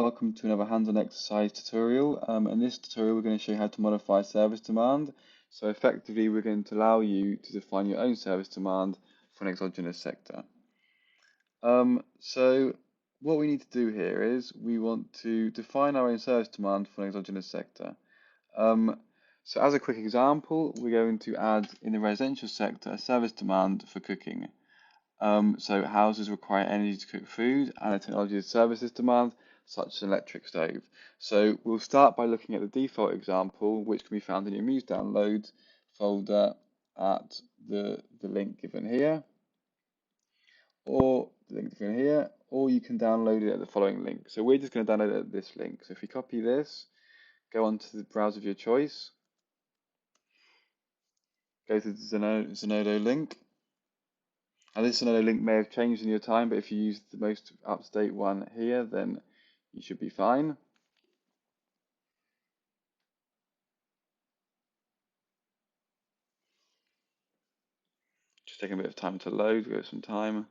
welcome to another hands-on exercise tutorial. In this tutorial we're going to show you how to modify service demand. So effectively we're going to allow you to define your own service demand for an exogenous sector. So what we need to do here is we want to define our own service demand for an exogenous sector. So as a quick example, we're going to add in the residential sector a service demand for cooking. So houses require energy to cook food, and a technology services demand, such as an electric stove. So we'll start by looking at the default example, which can be found in your Muse downloads folder at the link given here, or the link given here, or you can download it at the following link. So we're just going to download it at this link. So if you copy this, go onto the browser of your choice, go to the Zenodo link. And this Zenodo link may have changed in your time, but if you use the most up-to-date one here, then you should be fine. Just taking a bit of time to load, give it some time.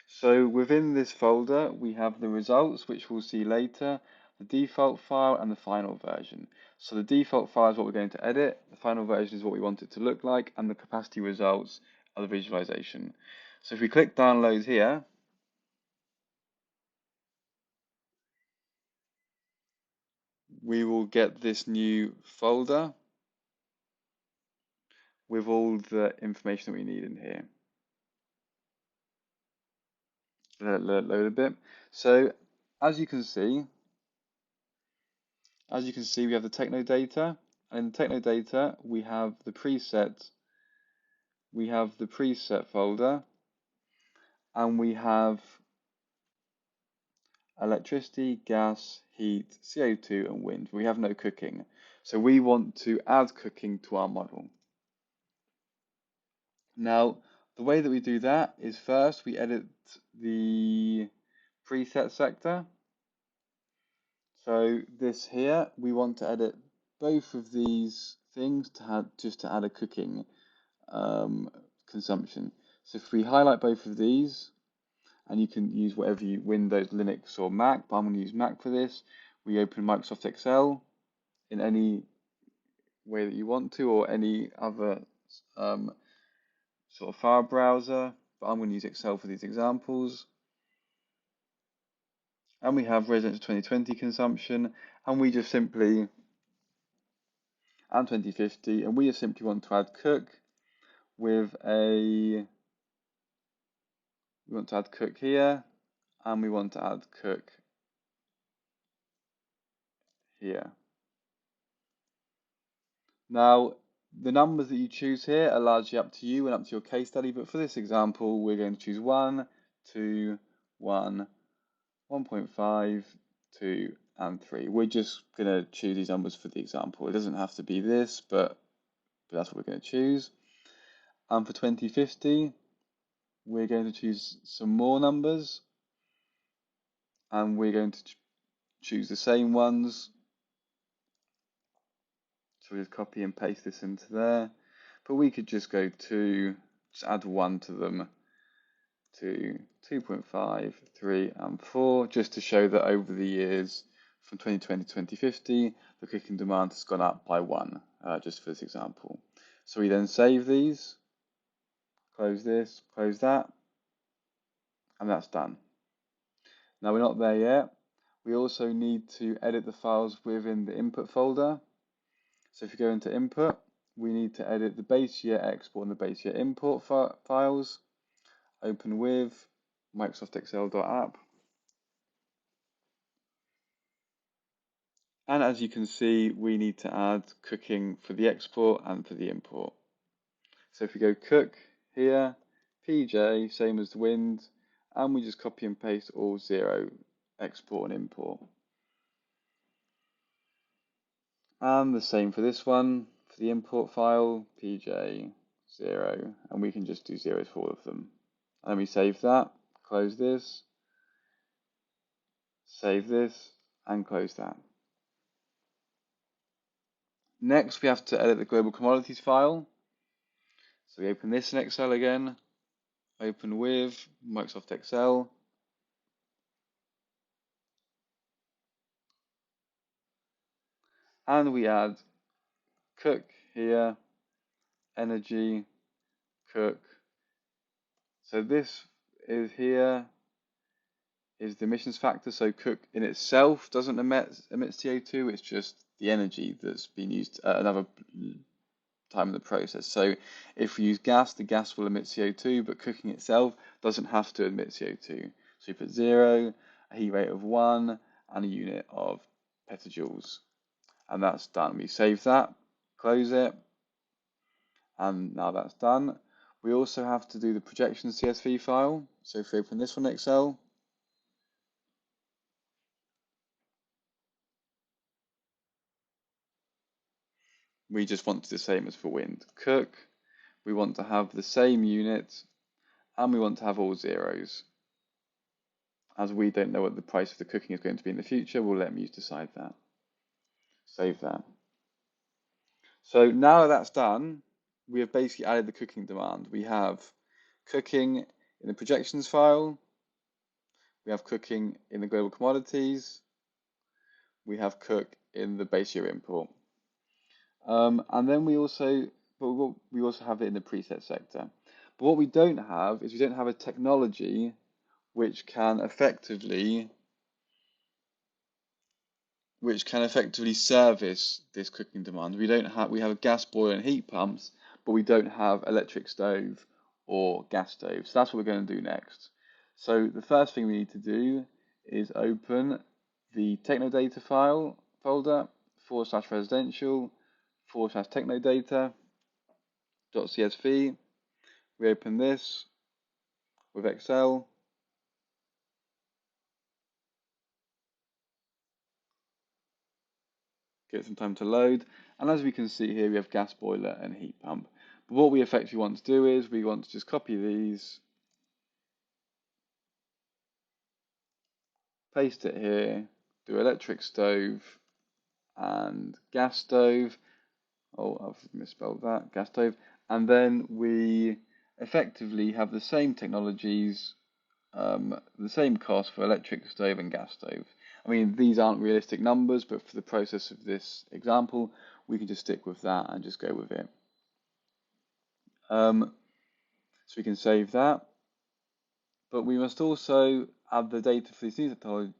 So within this folder, we have the results, which we'll see later, the default file and the final version. So the default file is what we're going to edit, the final version is what we want it to look like, and the capacity results are the visualization. So if we click download here, we will get this new folder with all the information that we need in here. Let it load a bit. So as you can see, we have the techno data, and in the techno data we have the preset folder, and we have electricity, gas, heat, CO2 and wind. We have no cooking. So we want to add cooking to our model. Now, the way that we do that is first we edit the preset sector. So this here, we want to edit both of these things just to add a cooking consumption. So if we highlight both of these, and you can use whatever Windows, Linux, or Mac, but I'm going to use Mac for this. We open Microsoft Excel in any way that you want to, or any other sort of file browser, but I'm going to use Excel for these examples. And we have residential 2020 consumption, and we just simply, and 2050, and we just simply want to add cook with we want to add cook here, and we want to add cook here. Now, the numbers that you choose here are largely up to you and up to your case study, but for this example, we're going to choose 1, 2, 1, 1.5, 2, and 3. We're just going to choose these numbers for the example. It doesn't have to be this, but that's what we're going to choose. And for 2050, we're going to choose some more numbers, and we're going to choose the same ones. So we just copy and paste this into there, but we could just go to, just add 1 to them, to 2.5, 3, and 4, just to show that over the years from 2020 to 2050, the cooking demand has gone up by 1, just for this example. So we then save these, close this, close that, and that's done. Now we're not there yet. We also need to edit the files within the input folder. So if you go into input, we need to edit the base year export and the base year import files. Open with Microsoft Excel.app. And as you can see, we need to add cooking for the export and for the import. So if we go cook here, PJ, same as the wind, and we just copy and paste all 0 export and import. And the same for this one, for the import file, PJ 0, and we can just do 0s for all of them. And then we save that, close this, save this, and close that. Next, we have to edit the global commodities file. So we open this in Excel again, open with Microsoft Excel. And we add cook here, energy, cook. So this is here is the emissions factor. So cook in itself doesn't emit CO2. It's just the energy that's been used at another time in the process. So if we use gas, the gas will emit CO2, but cooking itself doesn't have to emit CO2. So we put 0, a heat rate of 1, and a unit of petajoules. And that's done. We save that, close it, and now that's done. We also have to do the projection CSV file. So if we open this one in Excel, we just want to do the same as for wind. Cook, we want to have the same unit, and we want to have all zeros. As we don't know what the price of the cooking is going to be in the future, we'll let Muse decide that. Save that. So now that's done, we have basically added the cooking demand. We have cooking in the projections file, we have cooking in the global commodities, we have cook in the base year import. And then we also have it in the preset sector. But what we don't have is we don't have a technology which can effectively service this cooking demand. We have a gas boiler and heat pumps, but we don't have electric stove or gas stove. So that's what we're going to do next. So the first thing we need to do is open the Technodata file folder /residential /technodata.csv. We open this with Excel. Get some time to load. And as we can see here, we have gas boiler and heat pump. But what we effectively want to do is we want to just copy these, paste it here, do electric stove and gas stove. Oh, I've misspelled that, gas stove. And then we effectively have the same technologies, the same cost for electric stove and gas stove. I mean, these aren't realistic numbers, but for the process of this example, we can just stick with that and just go with it. So we can save that. But we must also add the data for these new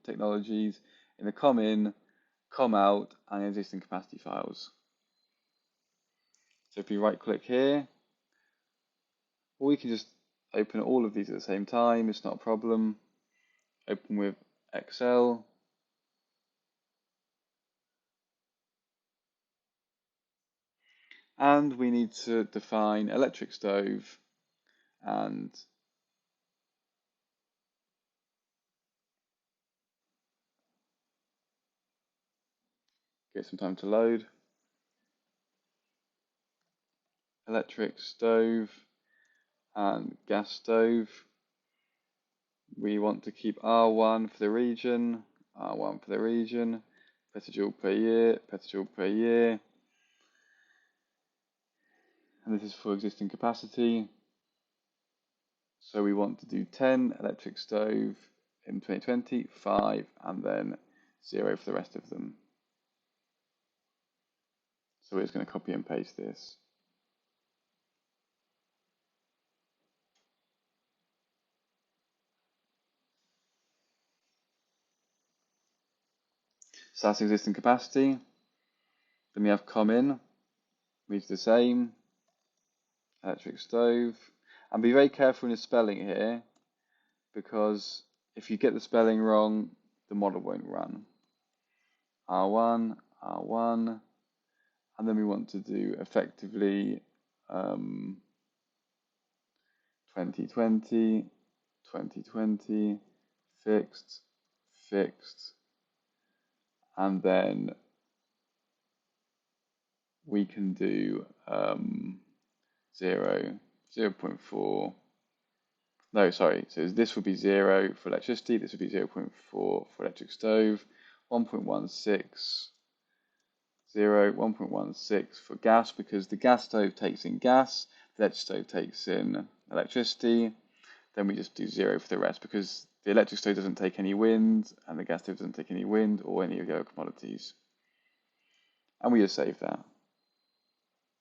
technologies in the com in, com out, and existing capacity files. So if we right click here, or we can just open all of these at the same time, it's not a problem. Open with Excel. And we need to define electric stove and get some time to load. Electric stove and gas stove. We want to keep R1 for the region, R1 for the region, petajoule per year, and this is for existing capacity. So we want to do 10 electric stove in 2020, 5, and then 0 for the rest of them. So we're just going to copy and paste this. So that's existing capacity. Then we have com in, we do the same, electric stove, and be very careful in the spelling here, because if you get the spelling wrong, the model won't run. R1, R1, and then we want to do effectively 2020, 2020, fixed, fixed, and then we can do 0, 0.4. No, sorry, so this would be 0 for electricity, this would be 0.4 for electric stove, 1.16, 0, 1.16 for gas, because the gas stove takes in gas, the electric stove takes in electricity, then we just do 0 for the rest, because the electric stove doesn't take any wind and the gas stove doesn't take any wind or any of the other commodities. And we just save that.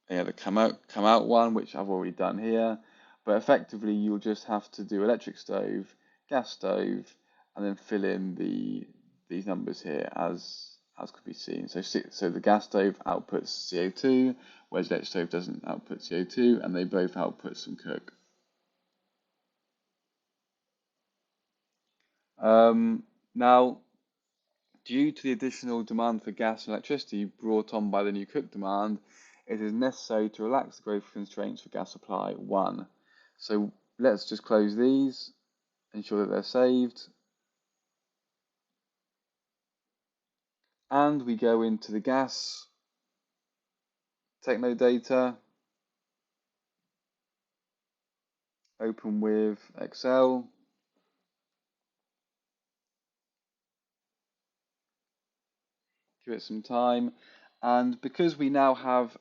And the come out one, which I've already done here, but effectively you'll just have to do electric stove, gas stove, and then fill in these numbers here as could be seen. So the gas stove outputs CO2, whereas the electric stove doesn't output CO2, and they both output some cook. Now, due to the additional demand for gas and electricity brought on by the new cook demand, it is necessary to relax the growth constraints for gas supply 1. So let's just close these, ensure that they're saved. And we go into the gas techno data, open with Excel. Give it some time. And because we now have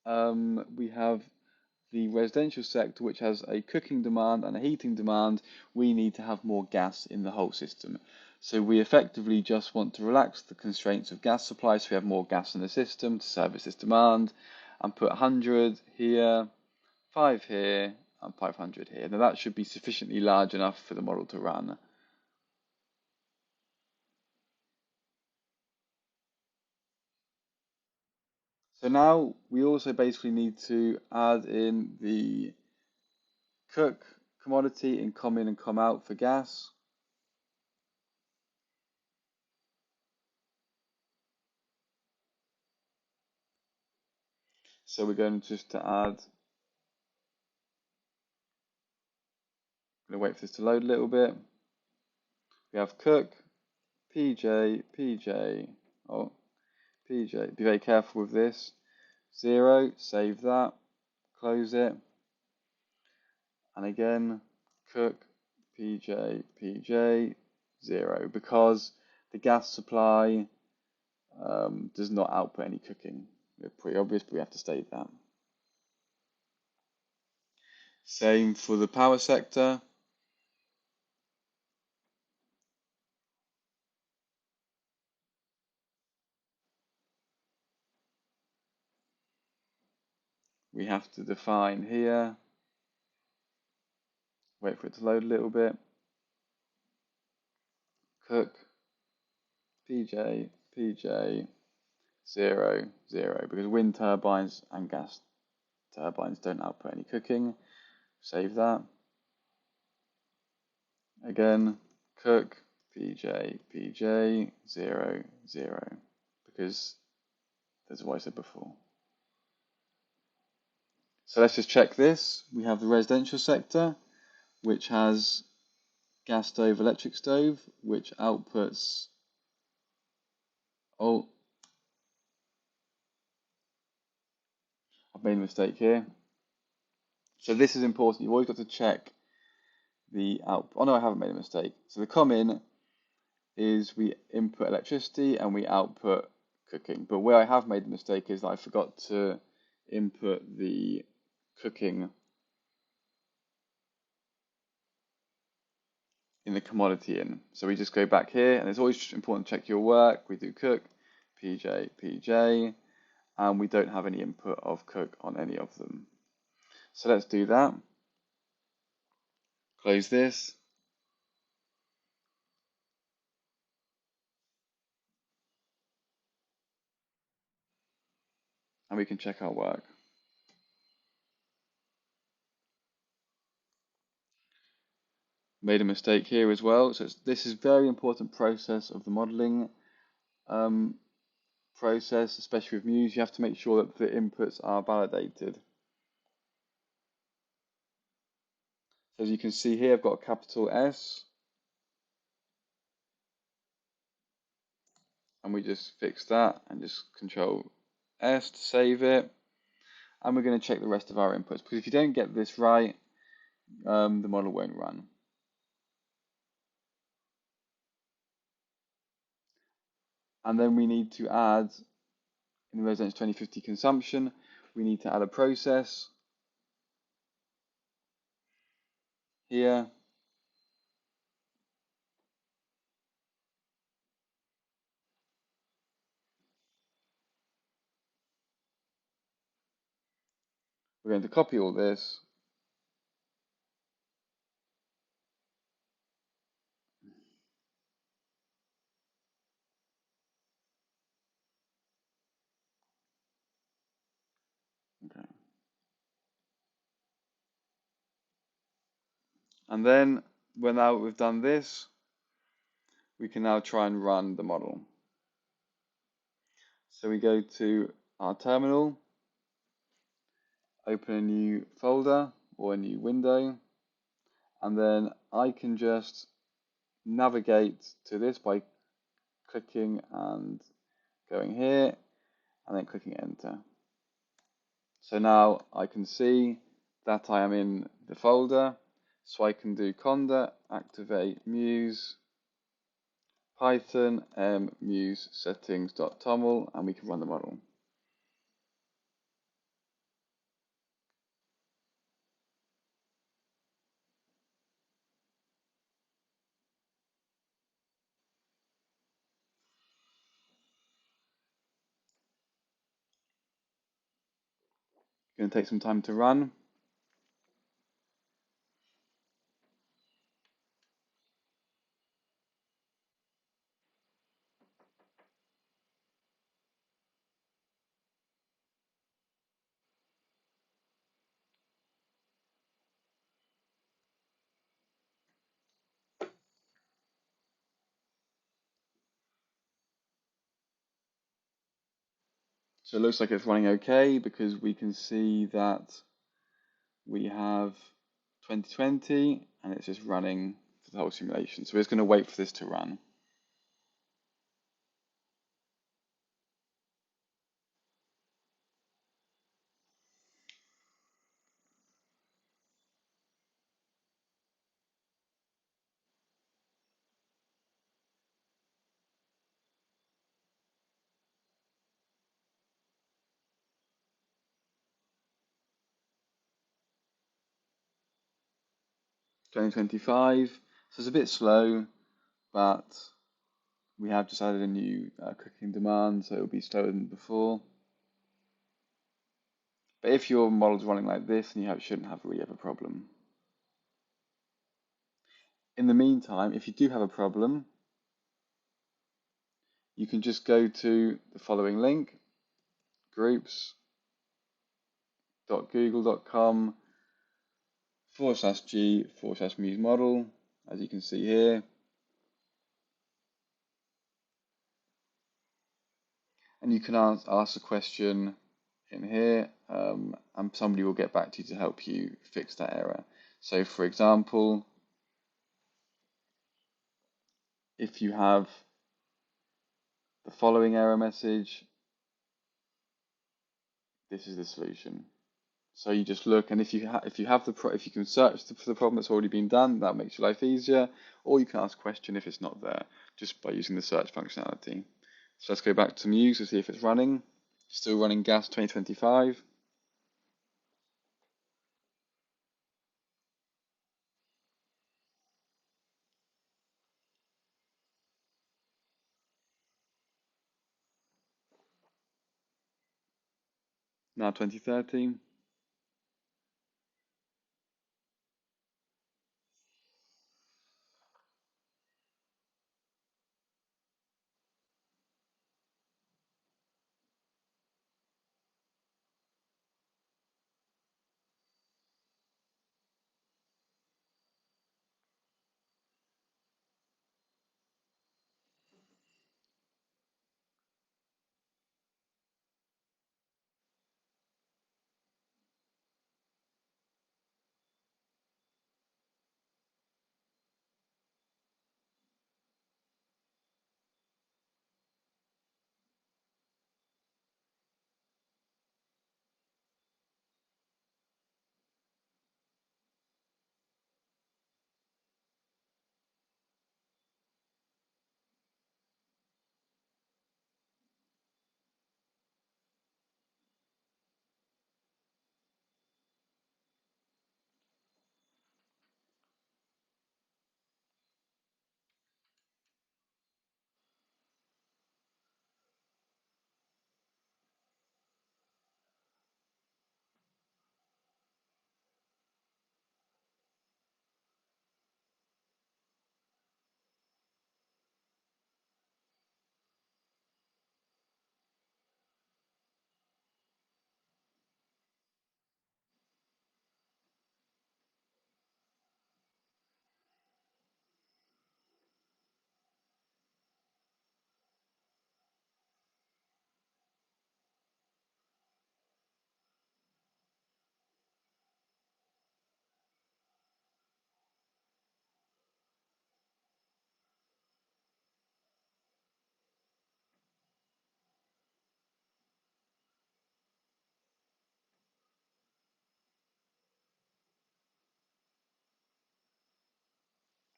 the residential sector, which has a cooking demand and a heating demand, we need to have more gas in the whole system. So we effectively just want to relax the constraints of gas supply, so we have more gas in the system to service this demand, and put 100 here, 5 here, and 500 here. Now that should be sufficiently large enough for the model to run. So now we also basically need to add in the cook commodity in come in and come out for gas. So we're going just to add, I'm going to wait for this to load a little bit. We have cook, PJ, PJ, oh, PJ, be very careful with this. 0, save that, close it. And again, cook, PJ, PJ, 0, because the gas supply does not output any cooking. It's pretty obvious, but we have to state that. Same for the power sector. We have to define here, wait for it to load a little bit, cook, PJ, PJ, 0, 0, because wind turbines and gas turbines don't output any cooking. Save that. Again, cook, PJ, PJ, 0, 0, because that's what I said before. So let's just check this. We have the residential sector, which has gas stove, electric stove, which outputs, oh, I've made a mistake here. So this is important. You've always got to check the output. Oh no, I haven't made a mistake. So the come-in is we input electricity and we output cooking. But where I have made a mistake is that I forgot to input the cooking in the commodity in. So we just go back here, and it's always important to check your work. We do cook, PJ, PJ, and we don't have any input of cook on any of them. So let's do that. Close this. And we can check our work. Made a mistake here as well. So this is a very important process of the modeling process, especially with Muse. You have to make sure that the inputs are validated. So as you can see here, I've got a capital S. And we just fix that and just Control S to save it. And we're going to check the rest of our inputs, because if you don't get this right, the model won't run. And then we need to add, in the residence 2050 consumption, we need to add a process. here. We're going to copy all this. Okay. And then when now we've done this, we can now try and run the model. So we go to our terminal, open a new folder or a new window, and then I can just navigate to this by clicking and going here and then clicking enter. So now I can see that I am in the folder, so I can do conda activate muse python muse settings.toml and we can run the model. It's going to take some time to run. So it looks like it's running okay because we can see that we have 2020 and it's just running for the whole simulation. So we're just going to wait for this to run. Twenty 2025, so it's a bit slow, but we have just added a new cooking demand, so it'll be slower than before. But if your model's running like this, then shouldn't really have a problem. In the meantime, if you do have a problem, you can just go to the following link, groups.google.com/g/muse model, as you can see here. And you can ask a question in here, and somebody will get back to you to help you fix that error. So for example, if you have the following error message, this is the solution. So you just look, and if you can search for the problem that's already been done, that makes your life easier. Or you can ask a question if it's not there, just by using the search functionality. So let's go back to Muse to see if it's running. Still running gas 2025. Now 2030.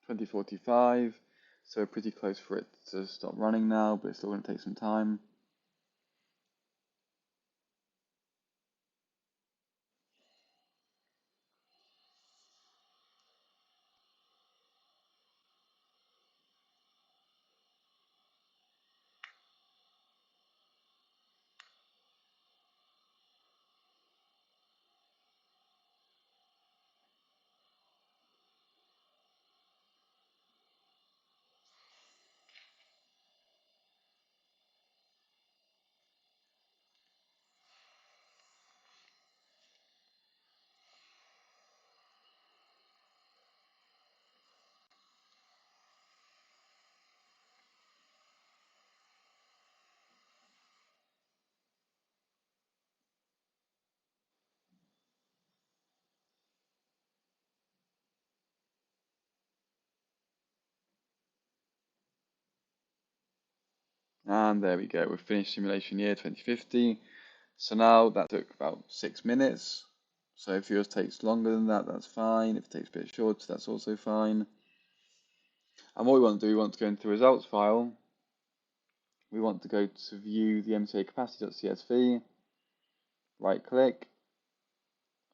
2045. So we're pretty close for it to stop running now, but it's still going to take some time. And there we go, we've finished simulation year 2050. So now that took about 6 minutes. So if yours takes longer than that, that's fine. If it takes a bit shorter, that's also fine. And what we want to do, we want to go into the results file. We want to go to view the MTA capacity.csv, right click,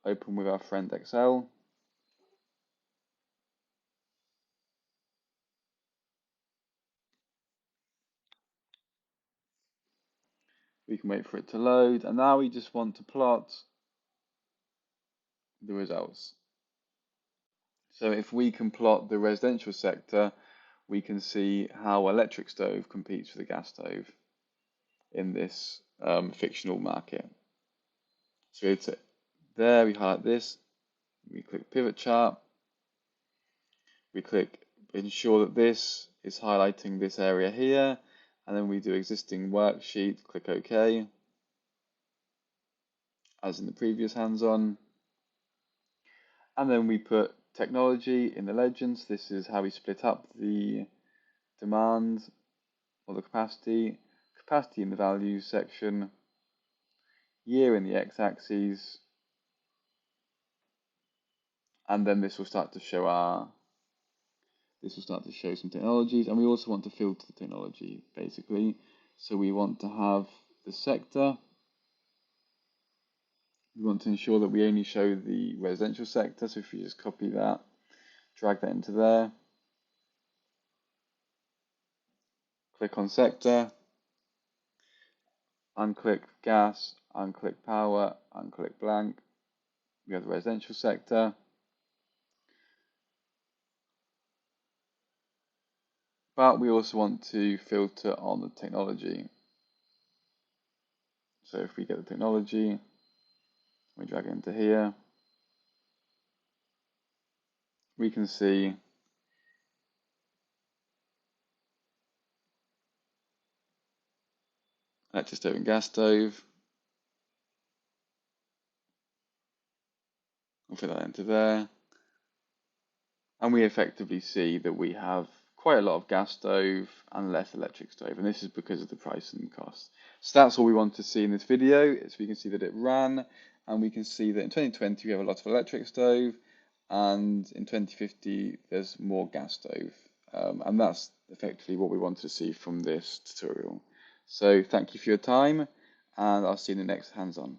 open with our friend Excel. We can wait for it to load, and now we just want to plot the results. So if we can plot the residential sector, we can see how electric stove competes with a gas stove in this fictional market. So it's there, we highlight this, we click pivot chart, we click ensure that this is highlighting this area here, and then we do existing worksheet, click OK, as in the previous hands-on, and then we put technology in the legends. This is how we split up the demand or the capacity in the values section, year in the x-axis, and then this will start to show some technologies, and we also want to filter the technology basically. So we want to have the sector. We want to ensure that we only show the residential sector. So if you just copy that, drag that into there, click on sector, unclick gas, unclick power, unclick blank. We have the residential sector. But we also want to filter on the technology. So if we get the technology, we drag it into here, we can see electric stove and gas stove. We'll put that into there. And we effectively see that we have quite a lot of gas stove and less electric stove, and this is because of the price and cost. So that's all we want to see in this video, is we can see that it ran, and we can see that in 2020 we have a lot of electric stove, and in 2050 there's more gas stove. And that's effectively what we wanted to see from this tutorial. So thank you for your time, and I'll see you in the next hands-on.